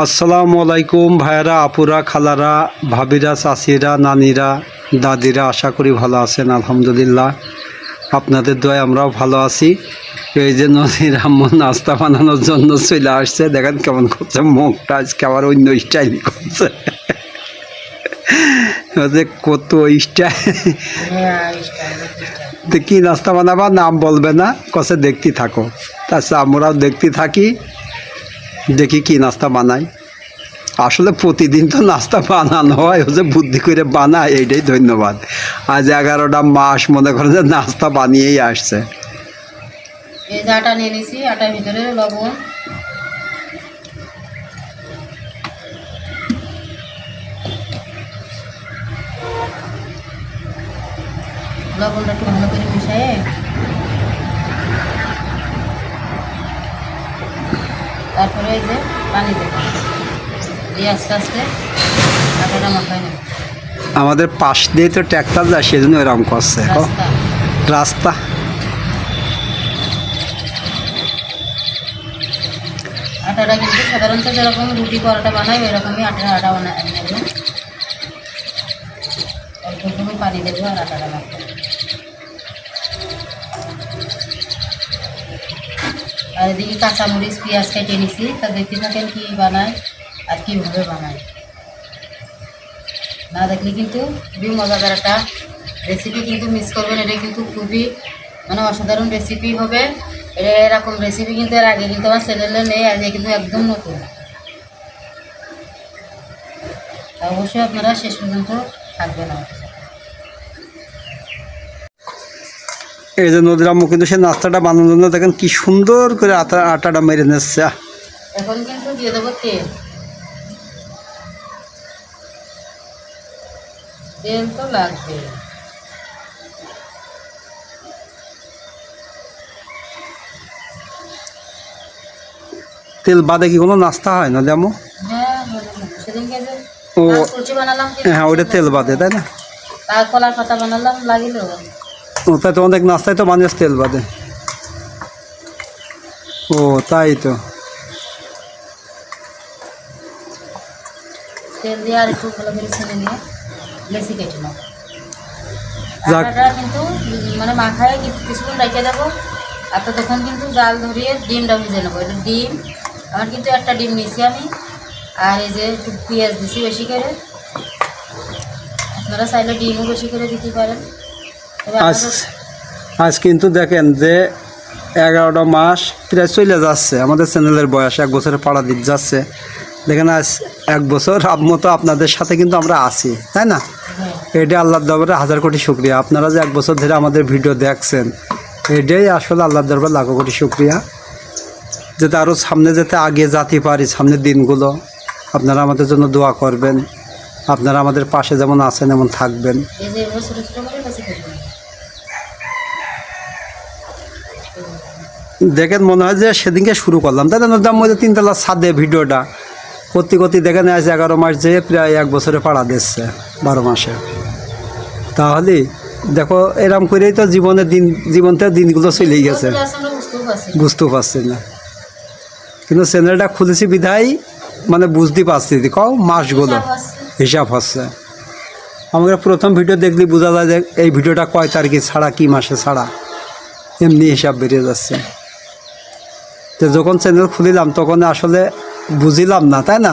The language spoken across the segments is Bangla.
আসসালামু আলাইকুম ভাইরা, আপুরা, খালারা, ভাবিরা, চাচিরা, নানিরা, দাদিরা, আশা করি ভালো আছেন। আলহামদুলিল্লাহ, আপনাদের দোয়ায় আমরাও ভালো আছি। এই যে নদীর আম্মু নাস্তা বানানোর জন্য চলে আসছে। দেখেন কেমন করছে, মুখটা আজকে আবার অন্য স্টাইল করছে। যে কত স্টাইল, তো কি নাস্তা বানাবা নাম বলবে না, কষে দেখতে থাকো। তাছাড়া আমরাও দেখতে থাকি, দেখি কি নাস্তা বানাই। আসলে প্রতিদিন তো নাস্তা বানানো হয়, ও যে বুদ্ধি করে বানায়, এইটাই ধন্যবাদ। আজ 11টা মাস মনে করেন যে নাস্তা বানিয়েই আসছে। এই যে আটা নিয়ে নিয়েছি, আটার ভিতরে লবণ, লবণটা একটু ভালো করে মিশিয়ে তারপরে এই যে পানি দেব, দিয়ে আস্তে আস্তে আটাটা মাখাই নেব। আমাদের পাশ দিয়ে তো ট্র্যাক্টর যায়, সেজন্য এরকম করছে রাস্তা। আটাটা কিন্তু সাধারণত যেরকম রুটি পরোটা বানাই ওইরকমই আটা বানাই নেব। অল্প একটু পানি দেবো আর আটাটা মাখবো। আর এদিকে কাঁচামরিচ পেঁয়াজ কেটে নিছি, তা দেখতে থাকেন কী বানায় আর কীভাবে বানায়। না দেখলে কিন্তু খুবই মজাদার একটা রেসিপি কিন্তু মিস করবেন। এটা কিন্তু খুবই অসাধারণ রেসিপি হবে। এরকম রেসিপি কিন্তু এর আগে কিন্তু আমার চ্যানেলে নেই, আজ কিন্তু একদম নতুন। অবশ্যই আপনারা শেষ পর্যন্ত থাকবেন। এই যে নদীর আম্মু কিন্তু সে নাস্তাটা বানানোর জন্য দেখেন কি সুন্দর করে আটাটা মেরে নিচ্ছে। এখন কিন্তু দিয়ে দেবো তেল। তেল তো লাগবে। তেল বাদে কি কোনো নাস্তা হয় না আম্মু? হ্যাঁ, সেদিনকে যে ও কুলচি বানালাম, হ্যাঁ, ওইটা তেল বাদে, তাই না? আর কলার পাতা বানালাম, লাগিল। ও তাই তো, অনেক নাস্তায় তো বানিয়েছে তেল বাদে। ও তাই তো। তেল দিয়ে আর একটু ভালো করে ছেড়ে নিয়ে লেসি কেটে নেবো। যাক। আটাটা কিন্তু মাখায় কিছুক্ষণ রেখে দেবো। আর তো তখন কিন্তু জাল ধরিয়ে ডিমটা ভেজে নেবো। এটা ডিম আমার কিন্তু একটা ডিম নিয়েছি আমি। আর এই যে একটু পেঁয়াজ দিছি বেশি করে। আপনারা চাইলে ডিমও বেশি করে দিতে পারেন। আজ কিন্তু দেখেন যে 11টা মাস প্রায় চলে যাচ্ছে, আমাদের চ্যানেলের বয়স 1 বছরে পাড়া দিতে যাচ্ছে। দেখেন আজ 1 বছর মতো আপনাদের সাথে কিন্তু আমরা আছি, তাই না? এটা আল্লাহর দরবারে হাজার কোটি শুকরিয়া। আপনারা যে 1 বছর ধরে আমাদের ভিডিও দেখছেন, এটাই আসলে আল্লাহর দরবারে লাখো কোটি শুকরিয়া। যাতে আরও সামনে যেতে আগে যেতে পারি, সামনের দিনগুলো আপনারা আমাদের জন্য দোয়া করবেন। আপনারা আমাদের পাশে যেমন আছেন এমন থাকবেন। এই যে এবার ছোটো ছোটো করে বেশি করবেন। দেখেন মনে হয় যে সেদিনকে শুরু করলাম, তাই না? দাম মধ্যে 3তলা ছাদে ভিডিওটা করতে করতে দেখেন আজ 11 মাস যেয়ে প্রায় 1 বছরে পাড়া দিচ্ছে, 12 মাসে। তাহলে দেখো এরম করেই তো জীবনতে দিনগুলো চলেই গেছে, বুঝতেও পারছি না। কিন্তু চ্যানেলটা খুলেছি বিধায় বুঝতে পারছি কও মাসগুলো হিসাব হচ্ছে। আমাকে প্রথম ভিডিও দেখলে বোঝা যায় যে এই ভিডিওটা কয় তারিখে ছাড়া, কি মাসে ছাড়া, এমনি হিসাব বেরিয়ে যাচ্ছে। তো যখন চ্যানেল খুলিলাম তখন আসলে বুঝিলাম না, তাই না,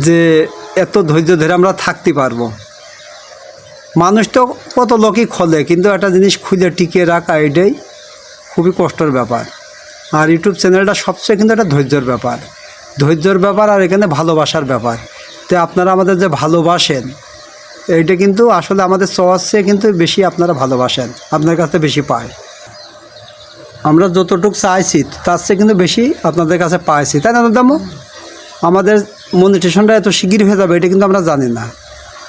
যে এত ধৈর্য ধরে আমরা থাকতে পারবো। মানুষ তো কত লোকই খোলে, কিন্তু একটা জিনিস খুলে টিকিয়ে রাখা এটাই খুবই কষ্টের ব্যাপার। আর ইউটিউব চ্যানেলটা সবচেয়ে কিন্তু একটা ধৈর্যের ব্যাপার আর এখানে ভালোবাসার ব্যাপার। তো আপনারা আমাদের যে ভালোবাসেন, এইটা কিন্তু আসলে আমাদের চাওয়ার চেয়ে কিন্তু বেশি আপনারা ভালোবাসেন, আপনার কাছে বেশি পায়। আমরা যতটুকু চাইছি তার চেয়ে কিন্তু বেশি আপনাদের কাছে পাইছি, তাই না দামু? আমাদের মনিটেশনটা এত শিগগির হয়ে যাবে এটা কিন্তু আমরা জানি না,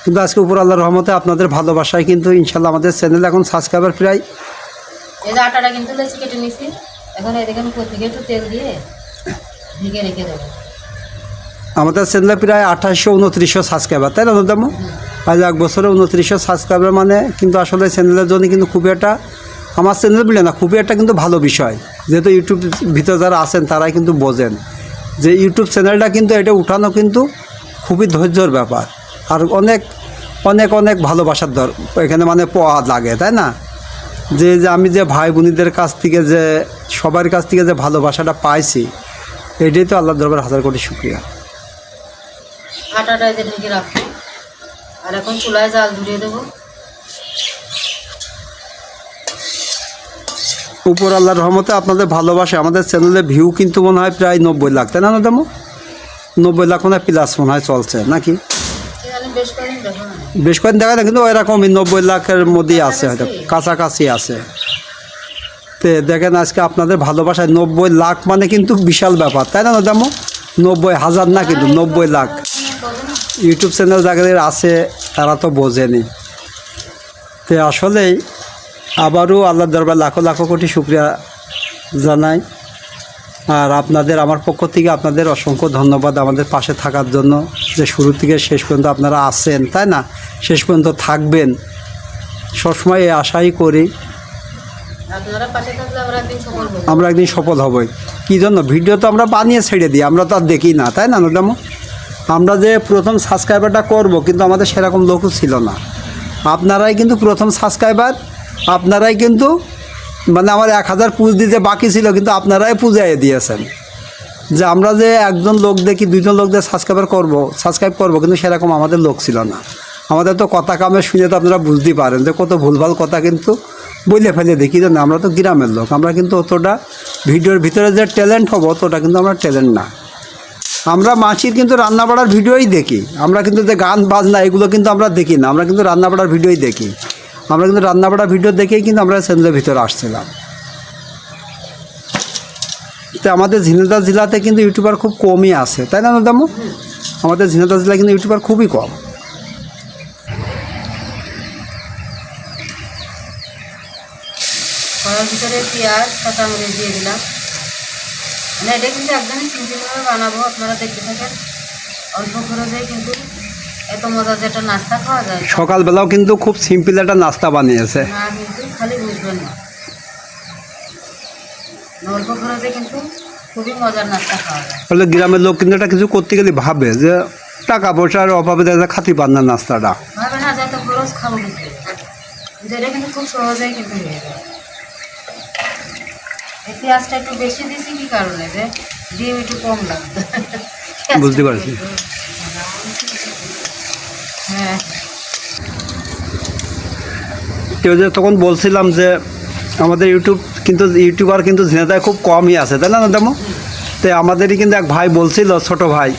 কিন্তু আজকে উপর আল্লাহর রহমতে আপনাদের ভালোবাসায় কিন্তু ইনশাল্লাহ আমাদের চ্যানেল এখন সাবস্ক্রাইবার প্রায়। এই যে আটাটা কিন্তু লেচি কেটে নিছি, এখন এদিকে উপর থেকে একটু তেল দিয়ে ঢেকে রেখে দেবো। আমাদের চ্যানেলে প্রায় 2800-2900 সাবস্ক্রাইবার, তাই না দামু? আজ 1 বছরে 2900 সাবস্ক্রাইবার কিন্তু আসলে চ্যানেলের জন্য কিন্তু খুবই একটা, আমার চ্যানেল বলে না, খুবই একটা কিন্তু ভালো বিষয়। যেহেতু ইউটিউব ভিতরে যারা আছেন তারাই কিন্তু বোঝেন যে ইউটিউব চ্যানেলটা কিন্তু এটা উঠানো কিন্তু খুবই ধৈর্যর ব্যাপার, আর অনেক অনেক অনেক ভালোবাসার এখানে মানে পাওয়া লাগে, তাই না? যে যে আমি যে ভাই বোনিদের কাছ থেকে যে সবার কাছ থেকে যে ভালোবাসাটা পাইছি, এটাই তো আল্লাহর দরবার হাজার কোটি শুকরিয়া। আটাটা এই যে ঢেকে রাখবো, আর এখন চুলায় জাল ধরিয়ে দেবো। উপর আল্লাহর রহমতে আপনাদের ভালোবাসে আমাদের চ্যানেলে ভিউ কিন্তু মনে হয় প্রায় 90 লাখ, তাই না দামো? 90 লাখ মনে হয় প্লাস মনে হয় চলছে নাকি? এখানে বেশ কয়েকদিন দেখো না। বেশ কয়েকদিন দেখা যায় কিন্তু ওইরকমই 90 লাখের মধ্যেই আছে, হয়তো কাছাকাছি আছে। তো দেখেন আজকে আপনাদের ভালোবাসায় 90 লাখ মানে কিন্তু বিশাল ব্যাপার, তাই না দামো? 90,000 না, কিন্তু 90 লাখ ইউটিউব চ্যানেল যাদের আছে তারা তো বোঝেনি। তো আসলেই আবারও আল্লাহর দরবার লাখো লাখো কোটি শুকরিয়া জানাই। আর আপনাদের আমার পক্ষ থেকে আপনাদের অসংখ্য ধন্যবাদ আমাদের পাশে থাকার জন্য, যে শুরু থেকে শেষ পর্যন্ত আপনারা আছেন, তাই না? শেষ পর্যন্ত থাকবেন সবসময় এই আশাই করি। আপনারা পাশে থাকলে আমরা একদিন সফল হবো। আমরা একদিন সফল হবই। কী জন্য? ভিডিও তো আমরা বানিয়ে ছেড়ে দিই, আমরা তো আর দেখি না, তাই না নদামো? আমরা যে প্রথম সাবস্ক্রাইবারটা করব, কিন্তু আমাদের সেরকম লোকও ছিল না। আপনারাই কিন্তু প্রথম সাবস্ক্রাইবার, আপনারাই কিন্তু মানে আমার 1000 পুজ দিতে বাকি ছিল, কিন্তু আপনারাই পুজাই দিয়েছেন। যে আমরা যে একজন লোক দেখি, দুইজন লোক দিয়ে সাবস্ক্রাইব করব, কিন্তু সেরকম আমাদের লোক ছিল না। আমাদের তো কথা কামে শুনে তো আপনারা বুঝতেই পারেন যে কত ভুলভাল কথা কিন্তু বলে ফেলে দেখি না। আমরা তো গ্রামের লোক, আমরা কিন্তু অতটা ভিডিওর ভিতরে যে ট্যালেন্ট হবো অতটা কিন্তু আমরা ট্যালেন্ট না। আমরা মাছির কিন্তু রান্না বাড়ার ভিডিওই দেখি, আমরা কিন্তু যে গান বাজনা এগুলো কিন্তু আমরা দেখি না, আমরা কিন্তু রান্না বাড়ার ভিডিওই দেখি। আমরা কিন্তু রান্না বাড়ার ভিডিও দেখেই কিন্তু আমরা চ্যানেলের ভিতরে আসছিলাম। তো আমাদের ঝিনাইদহ জেলাতে কিন্তু ইউটিউবার খুব কমই আছে, তাই না দামু? আমাদের ঝিনাইদহ জেলায় কিন্তু ইউটিউবার খুবই কম। কড়ার ভিতরে পেঁয়াজ কাঁচামরিচ দিয়ে দিলাম। মানে এটা কিন্তু একদমই সিম্পলভাবে বানাবো, আপনারা দেখতে থাকেন। অল্প খরচে কিন্তু এত মজা যেটা নাস্তা খাওয়া যায় সকালবেলাও কিন্তু খুব সিম্পল একটা নাস্তা বানিয়েছে না, কিন্তু খালি বুঝবেন না। অল্প খরচে কিন্তু খুবই মজার নাস্তা খাওয়া যায়। বলে গ্রামের লোক কিন্তু এটা কিছু করতে গেলে ভাবে যে টাকা পয়সার অভাবে দেখা খাতি পান না নাস্তাটা। ভাবে না যে এত খরচ খাবো, কিন্তু এটা কিন্তু খুব সহজেই কিন্তু হয়ে যায়। এই পেঁয়াজটা একটু বেশি দিছি কি কারণে, যে ডিম একটু কম লাগবে। বুঝতে পারছি। হ্যাঁ, কেউ যে তখন বলছিলাম যে আমাদের ইউটিউবার কিন্তু ঝিনাইদহে খুব কমই আছে, তাই না দামো? তো আমাদেরই কিন্তু এক ভাই বলছিল, ছোট ভাই,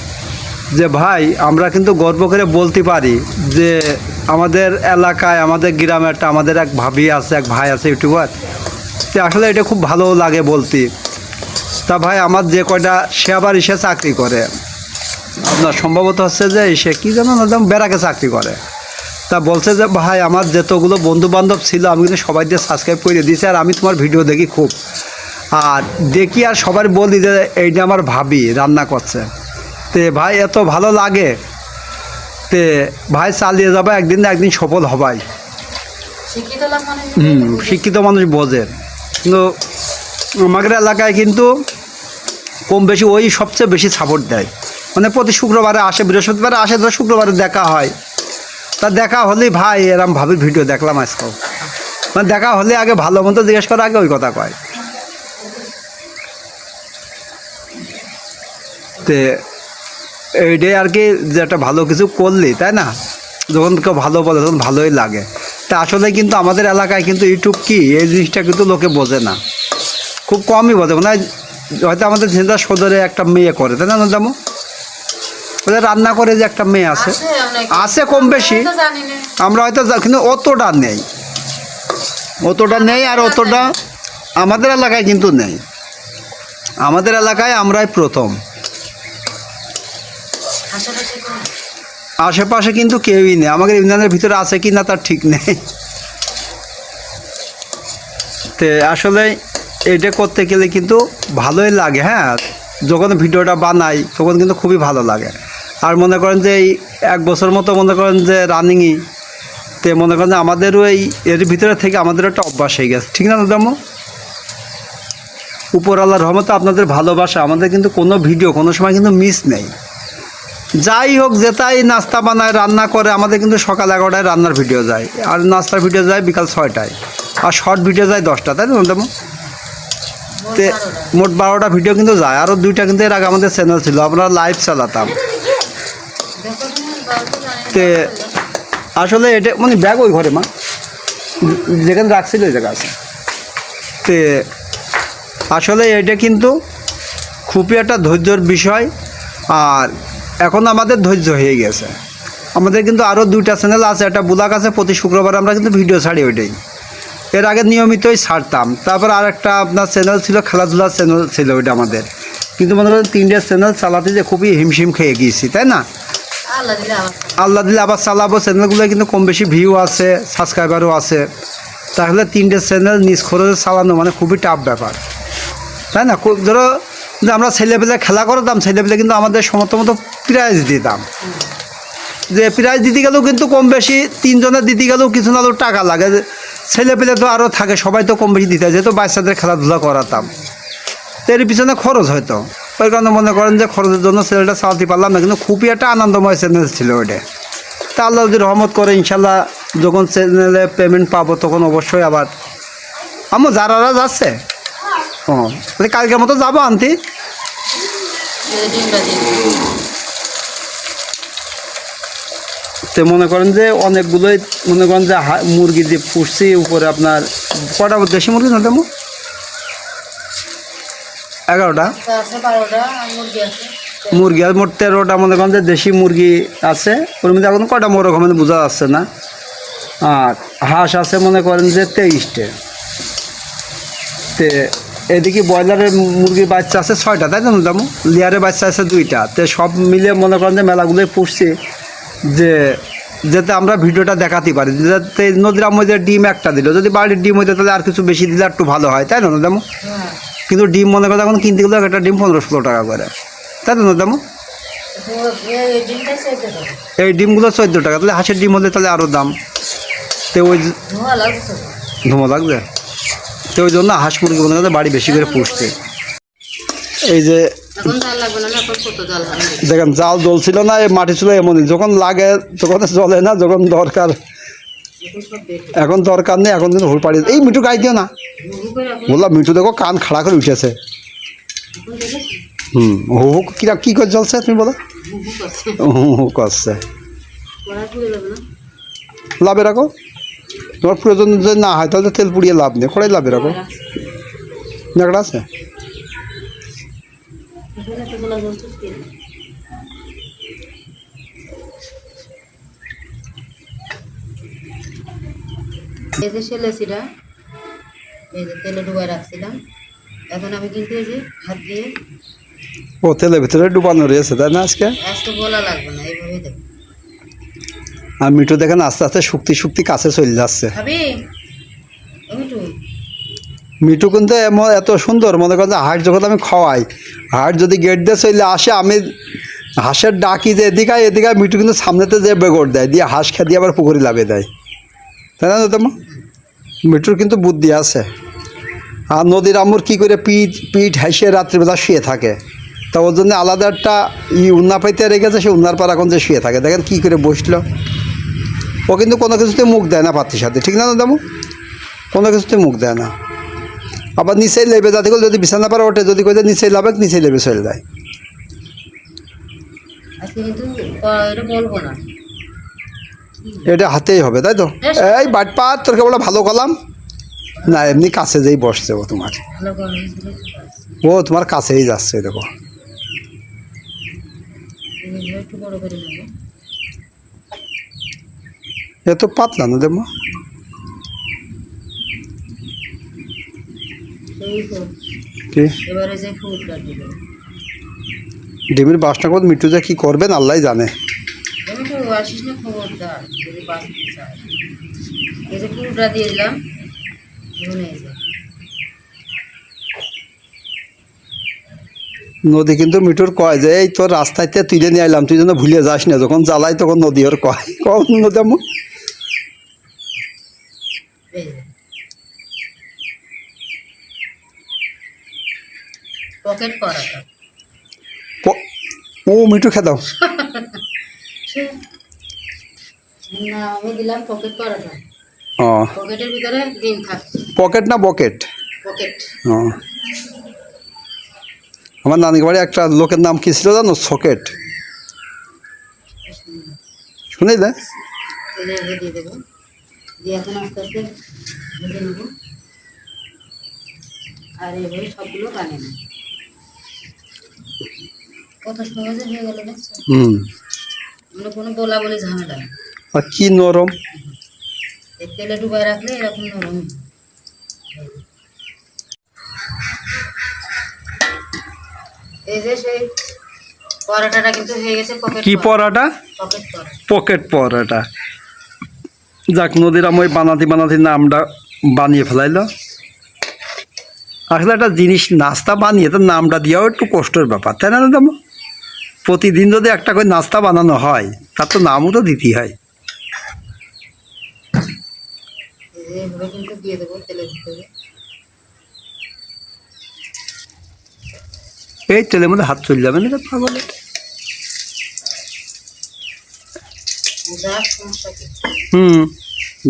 যে ভাই আমরা কিন্তু গর্ব করে বলতে পারি যে আমাদের এলাকায় আমাদের গ্রামে আমাদের এক ভাবি আছে, এক ভাই আছে ইউটিউবার। তো আসলে এটা খুব ভালো লাগে বলতে। তা ভাই আমার যে কয়টা, সে আবার এসে চাকরি করে, আপনার সম্ভবত হচ্ছে যে সে কী জানো না বেড়াকে চাকরি করে। তা বলছে যে ভাই আমার যতগুলো বন্ধু বান্ধব ছিল আমি কিন্তু সবাই দিয়ে সাবস্ক্রাইব করে দিয়েছি, আর আমি তোমার ভিডিও দেখি খুব, আর দেখি আর সবার বলি যে এইটা আমার ভাবি রান্না করছে। তে ভাই এত ভালো লাগে, তে ভাই চালিয়ে যাবে, একদিন না একদিন সফল হবাই। শিক্ষিত লোক মানে শিক্ষিত মানুষ বোঝে। কিন্তু আমাদের এলাকায় কিন্তু কম বেশি ওই সবচেয়ে বেশি সাপোর্ট দেয়। মানে প্রতি শুক্রবারে আসে, বৃহস্পতিবারে আসে, তো শুক্রবারে দেখা হয়। তা দেখা হলেই ভাই এরম ভাবির ভিডিও দেখলাম আজকেও, মানে দেখা হলে আগে ভালো মতো জিজ্ঞেস করার আগে ওই কথা কয়। তে এইটাই আর কি, যে একটা ভালো কিছু করলি, তাই না? যখন কেউ ভালো বলে তখন ভালোই লাগে। তা আসলে কিন্তু আমাদের এলাকায় কিন্তু ইউটিউব কি এই জিনিসটা কিন্তু লোকে বোঝে না, খুব কমই বোঝে। মানে হয়তো আমাদের ঝিনাইদহ সদরে একটা মেয়ে করে, তাই না দামো? ওদের রান্না করে যে একটা মেয়ে আছে, আছে কম বেশি, আমরা হয়তো কিন্তু অতটা নেই, আর অতটা আমাদের এলাকায় কিন্তু নেই। আমাদের এলাকায় আমরাই প্রথম, আশেপাশে কিন্তু কেউই নেই। আমাদের ইউনিয়নের ভিতরে আছে কি না তার ঠিক নেই। তো আসলে এটা করতে গেলে কিন্তু ভালোই লাগে। হ্যাঁ, যখন ভিডিওটা বানাই তখন কিন্তু খুবই ভালো লাগে। আর মনে করেন যে এই 1 বছর মতো মনে করেন যে রানিংই, তে মনে করেন যে আমাদেরও এর ভিতরে থেকে আমাদেরও একটা অভ্যাস হয়ে গেছে, ঠিক না দামো? উপরওয়ালার রহমতে আপনাদের ভালোবাসা আমাদের কিন্তু কোনো ভিডিও কোনো সময় কিন্তু মিস নেই। যাই হোক যেটাই নাস্তা বানায় রান্না করে আমাদের কিন্তু সকাল 11টায় রান্নার ভিডিও যায়, আর নাস্তার ভিডিও যায় বিকাল 6টায়, আর শর্ট ভিডিও যায় 10টা, তাই না ম্যাডাম? তে মোট 12টা ভিডিও কিন্তু যায়। আরও 2টা কিন্তু এর আগে আমাদের চ্যানেল ছিল, আমরা লাইভ চালাতাম। তে আসলে এটা মানে ব্যাগ ওই ঘরে মা যেখানে রাখছিল ওই জায়গা আছে। তে আসলে এটা কিন্তু খুবই একটা ধৈর্যর বিষয়, আর এখন আমাদের ধৈর্য হয়ে গেছে। আমাদের কিন্তু আরও 2টা চ্যানেল আছে, একটা ব্লগ আছে, প্রতি শুক্রবার আমরা কিন্তু ভিডিও ছাড়ি ওইটাই। এর আগে নিয়মিতই ছাড়তাম। তারপর আর একটা আপনার চ্যানেল ছিল, খেলাধুলার চ্যানেল ছিল ওইটা আমাদের। কিন্তু মনে করেন 3টে চ্যানেল চালাতে যে খুবই হিমশিম খেয়ে গিয়েছি, তাই না? আল্লাহ দিলে আবার চালাবো। চ্যানেলগুলো কিন্তু কম বেশি ভিউ আছে, সাবস্ক্রাইবারও আছে। তাহলে 3টে চ্যানেল নিজ খরচে চালানো মানে খুবই টাফ ব্যাপার, তাই না? ধরো যে আমরা ছেলেপেলে খেলা করতাম, ছেলেপেলে কিন্তু আমাদের সমর্থ মতো প্রাইজ দিতাম। যে প্রাইজ দিতে গেলেও কিন্তু কম বেশি 3 জনের দিতে গেলেও কিছু না হলেও টাকা লাগে। ছেলেপেলে তো আরও থাকে, সবাই তো কম বেশি দিতে হয়, যেহেতু বাচ্চাদের খেলাধুলা করাতাম। তো এর পিছনে খরচ হয়তো, ওই কারণে মনে করেন যে খরচের জন্য চ্যানেলটা চালাতে পারলাম না। কিন্তু খুবই একটা আনন্দময় চ্যানেল ছিল ওইটা। তা আল্লাহ যদি রহমত করে ইনশাল্লাহ যখন চ্যানেলে পেমেন্ট পাবো তখন অবশ্যই আবার আমার যারা যাচ্ছে। ও তাহলে কালকের মতো যাবো আনতে। তো মনে করেন যে অনেকগুলোই মনে করেন যে মুরগি দিয়ে পুষছি উপরে। আপনার কটা দেশি মুরগি না তেমন? 11টা মুরগি, আর মোট 13টা মনে করেন যে দেশি মুরগি আছে। ওর মধ্যে এখন কটা মোরগ মানে বোঝা যাচ্ছে না। আর হাঁস আছে মনে করেন যে 23টে। তে এদিকে ব্রয়লারের মুরগির বাচ্চা আছে 6টা, তাই না তেমন? লেয়ারের বাচ্চা আছে 2টা। তো সব মিলে মনে করেন যে মেলাগুলোই পুষছি, যে যাতে আমরা ভিডিওটা দেখাতে পারি। যাতে নদীর মধ্যে ডিম একটা দিল, যদি বাড়ির ডিম হইতে তাহলে আর কিছু বেশি দিলে একটু ভালো হয়, তাই না তেমন? কিন্তু ডিম মনে করেন এখন কিনতে গেলে একটা ডিম 15-16 টাকা করে, তাই না তেমন? এই ডিমগুলো 14 টাকা। তাহলে হাঁসের ডিম হলে তাহলে আরও দাম। তো ওই ধোঁয়া লাগবে। তো ওই জন্য হাঁস মুরগি মনে করেন বাড়ি বেশি করে পুষছে। এই যে দেখেন জাল জ্বলছিল না, এই মাটি ছিল এমনই, যখন লাগে তখন জ্বলে না, যখন দরকার এখন দরকার নেই, এখন কিন্তু হুল পাড়ি। এই মিঠু গাই দিও না, বললাম মিঠু দেখো কান খাড়া করে উঠেছে। হু হু কিরা কী করে জ্বলছে তুমি বলো? হু হু করছে। লাভে রাখো, তোমার প্রয়োজন যদি না হয় তাহলে তেল পুড়িয়ে লাভ নেই, খড়াই লাভে রাখো। নেকড়া আছে? এই যে সেলেছিটা এই যে তেলে ডুবাই রাখছিলাম, এখন আমি কিন্তু এই যে হাত দিয়ে ও তেলের ভিতরে ডুবানো রয়েছে, তাই না? আজকে বলা লাগবে না, এইভাবেই দেবো। আর মিঠু দেখেন আস্তে আস্তে শুক্তি কাছে চলে যাচ্ছে। মিঠু কিন্তু এত সুন্দর, মনে করেন যে হাঁস যখন আমি খাওয়াই, হাঁস যদি গেট দিয়ে চলে আসে, আমি হাঁসের ডাকি যে এদিকে মিঠু কিন্তু সামনেতে যে বেগড় দেয়, দিয়ে হাঁস খেয়ে দিয়ে আবার পুকুরি লাভে দেয়, তাই না তোমার? মিঠুর কিন্তু বুদ্ধি আছে। আর নদীর আমুর কী করে পিঠ হাসিয়ে রাত্রিবেলা শুয়ে থাকে, তা ওর জন্য আলাদা একটা উন্না পাইতে রেখেছে, সে উন্নার পর এখন যে শুয়ে থাকে, দেখেন কী করে বসলো। ও কিন্তু কোনো কিছুতে মুখ দেয় না পাত্রির সাথে, ঠিক না দামু? কোনো কিছুতে মুখ দেয় না। আবার নিচেই লেবে, যাতে করে যদি বিছানা পারে ওঠে, যদি কোথায় নিচেই লাভে নিচেই লেবে চলে যায়। এটা হাতেই হবে, তাই তো? এই বাটপাত তোর কেবল ভালো কলাম না, এমনি কাছে যেই বসছে ও তোমার, ও তোমার কাছেই যাচ্ছে, দেখো। এ তো পাতলা না দেবো। কি ডিমের বাসটা কত মিঠু যে কি করবেন আল্লাহ জানে। নদী কিন্তু মিঠুর কয় যে এই তোর রাস্তাতে তুলে নিয়ে আইলাম, তুই যেন ভুলে যাস না, যখন জ্বালাই তখন নদী ওর কয় নদী আমু। পকেট পরোটা। ও মিঠু খেয়ে দাও। না, আমি দিলাম পকেট পরোটা। ও পকেটের ভিতরে ডিম থাকছে। পকেট না বকেট? পকেট। ও আমার নানি বাড়ি একটা লোকের নাম কি ছিল জানো? সকেট। শুনিলে? তেলে দিয়ে দেবো, দিয়ে এখন আস্তে আস্তে ভেজে নেবো। আর এইভাবে সবগুলো বানিয়ে নেব। কত সহজে হয়ে গেল দেখছো? মানে কোনো বলা বলে ঝামেলা নেই। আর কি নরম। এই তেলে ডুবাই রাখলে এরকম নরম। এই যে সেই পরোটাটা কিন্তু হয়ে গেছে পকেট কি পরোটা? পকেট পরোটা। পকেট পরোটা। যাক, নদীরাম ওই বানাতে নামটা বানিয়ে ফেলাইলো। আসলে একটা জিনিস নাস্তা বানিয়ে তো নামটা দিয়েও একটু কষ্টের ব্যাপার, তাই না দাদা? প্রতিদিন যদি একটা করে নাস্তা বানানো হয় তার তো নামও তো দিতেই হয়। এইভাবে কিন্তু দিয়ে দেবো তেলের ভিতরে। এই তেলের মধ্যে হাত চলে যাবে না পাগলে। যাক সমস্যা কি?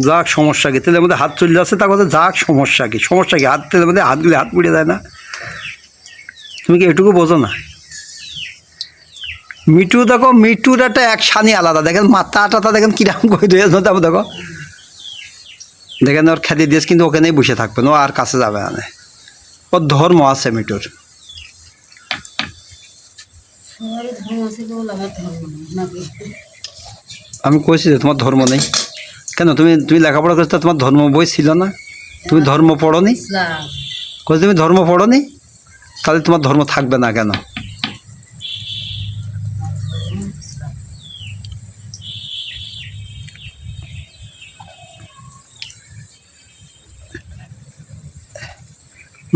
যাক সমস্যা কি? তেলের মধ্যে হাত চলে যাচ্ছে তার কথা যাক সমস্যা কি? সমস্যা কি? হাত তেলের মধ্যে হাত দিলে হাত পুড়ে যায় না? তুমি কি এটুকু বোঝো না? মিঠু দেখো, মিঠুর একটা এক সানি আলাদা। দেখেন মাথা টাতা দেখেন কিরকম করে দিয়েছে। দেখো দেখেন ওর খেতে দিয়েছে, কিন্তু ওখানেই বসে থাকবে না, ও আর কাছে যাবে না। ওর ধর্ম আছে মিঠুর। সবারই ধর্ম আছে, কেবল আমার ধর্ম নেই নাকি? আমি কইছি যে তোমার ধর্ম নেই কেন? তুমি লেখাপড়া করছো, তোমার ধর্ম বই ছিল না? তুমি ধর্ম পড়োনি? ইসলাম। কইছি তুমি ধর্ম পড়োনি, তাহলে তোমার ধর্ম থাকবে না কেন?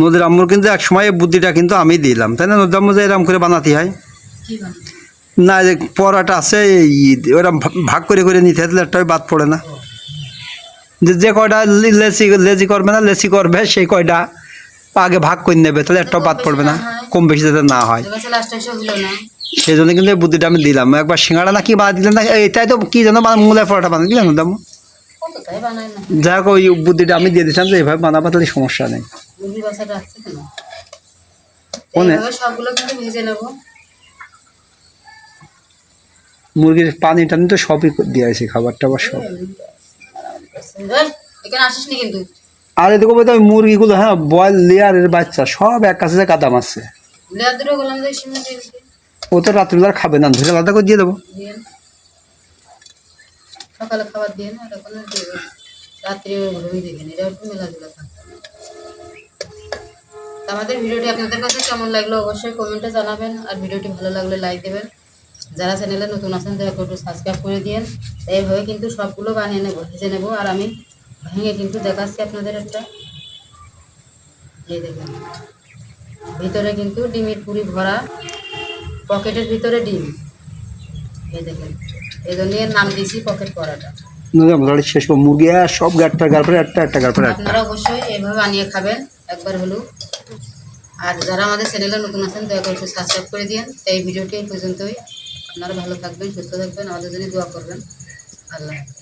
নদীর আম্মুর কিন্তু এক সময় এই বুদ্ধিটা কিন্তু আমি দিলাম, তাই না? নদীর আম্মু যে এরকম করে বানাতে হয় কি বানাবো? না, যে পরোটা আছে ওরকম ভাগ করে করে নিতে হয়, একটাই বাদ পড়ে না। যে কয়টা লেজি করবে না, লেসি করবে, সেই কয়টা আগে ভাগ করে নেবে, তাহলে একটাও বাদ পড়বে না, কম বেশি যাতে না হয়। লাস্টে এসে হলো না। সেই জন্য কিন্তু এই বুদ্ধিটা আমি দিলাম। একবার সিঙ্গাড়া না কি বানা দিলেন না, এটাই তো কি যেন মূলের পরোটা বানা দিলেন দাম। কতটাই বানায় না। যাই হোক, ওই বুদ্ধিটা আমি দিয়ে দিয়েছিলাম যে এইভাবে বানাবো, তাহলে সমস্যা নেই। মুরগি বাচ্চাটা আসছে কেন? কোনে? এইভাবে সবগুলো কিন্তু ভেজে নেবো। মুরগির পানি টানি তো সবই দিয়েছি, খাবার টাবার সব। এই, এখানে আসিস নি কিন্তু। আর এদিকে বলতে ওই মুরগিগুলো, হ্যাঁ, বয়েল লেয়ারের বাচ্চা সব এক কাছে কাদা মারছে। লেয়ার দুটো গোলাম দিয়ে সিমে দিয়ে দিবি। ও তো রাত্রিবেলা খাবে না, ধরে আলাদা করে দিয়ে দেবো। দিয়ে না। সকালে খাবার দিয়ে না, এটা কোনো দিয়ে দেবো। রাত্রি ঘুমিয়ে দেখেন, এটা একটু মেলাধুলা থাকবে। আমাদের ভিডিওটি আপনাদের কাছে কেমন লাগলো অবশ্যই কমেন্টে জানাবেন। আর ভিডিওটি ভালো লাগলে লাইক দেবেন। যারা চ্যানেলে নতুন আছেন তারা একটু সাবস্ক্রাইব করে দিন। এইভাবে কিন্তু সবগুলো বানিয়ে নেবো, ভেজে নেবো। আর আমি ভেঙে কিন্তু দেখাচ্ছি আপনাদের একটা। এই দেখেন, ভিতরে কিন্তু ডিমের পুরি ভরা, পকেটের ভিতরে ডিম। এই দেখেন, এই জন্য এর নাম দিয়েছি পকেট পরোটা। মোটামুটি শেষ করবো। মুরগি আর সব গাড়টা গাড়পরে একটা গাড়পরে একটা। আপনারা অবশ্যই এইভাবে বানিয়ে খাবেন একবার হলেও। আর যারা আমাদের চ্যানেলে নতুন আছেন দয়া করে একটু সাবস্ক্রাইব করে দিন। এই ভিডিওটি এই পর্যন্তই। আপনারা ভালো থাকবেন, সুস্থ থাকবেন, আমাদের জন্য দোয়া করবেন। আল্লাহ হাফেজ।